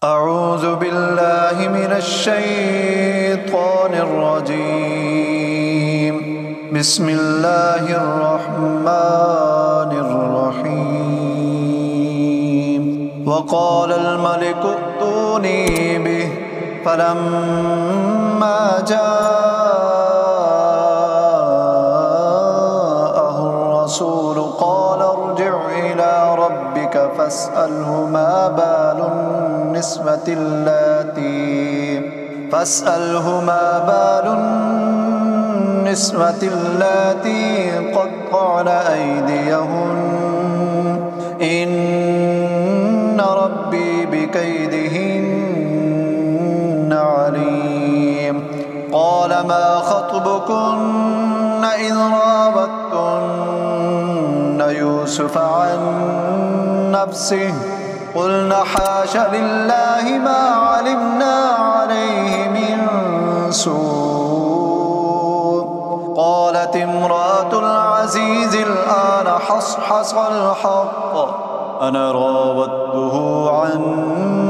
أعوذ بالله من الشيطان الرجيم. بسم الله الرحمن الرحيم. وقال الملك ائتوني به فلما جاءه الرسول قال ارجع إلى ربك فاسأله ما بال النسوة اللاتي قطعن أيديهن إن ربي بكيدهن عليم. قال ما خطبكن إذ راوتن يوسف عن نفسه قلنا حاش لله ما علمنا عليه من سوء. قالت امرأة العزيز الآن حصحص الحق أنا راودته عن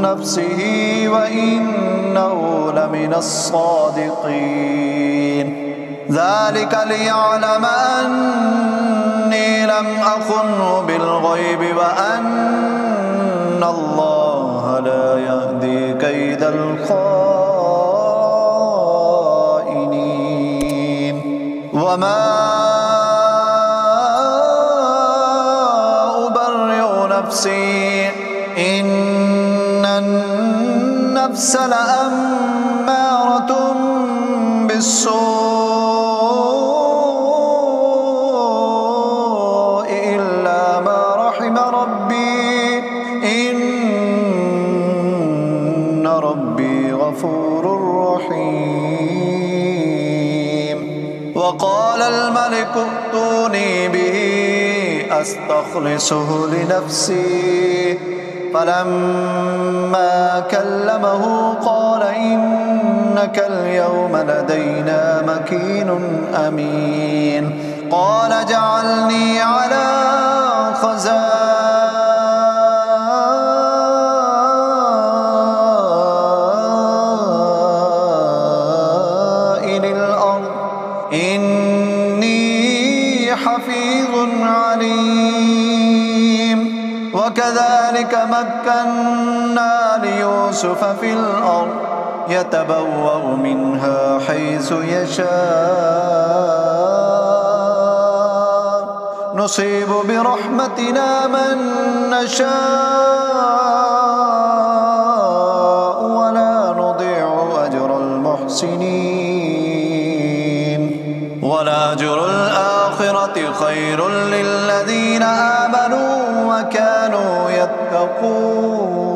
نفسه وإنه لمن الصادقين. ذلك ليعلم أني لم أخنه بالغيب وأن الله لا يهدي كيد الخائنين. وما أبرئ نفسي إن النفس لأمارة بالسوء إلا ما رحم ربي إن ربي غفور رحيم. وقال الملك ائتوني به أستخلصه لنفسي فلما كلمه قال إنك اليوم لدينا مكين أمين. قال اجعلني على خزائن الأرض إني حفيظ عليم. وكذلك مكنا ليوسف في الأرض يتبوأ منها حيث يشاء نصيب برحمتنا من نشاء ولا نضيع أجر المحسنين. ولأجر الآخرة خير للذين آمنوا وكانوا يتقون.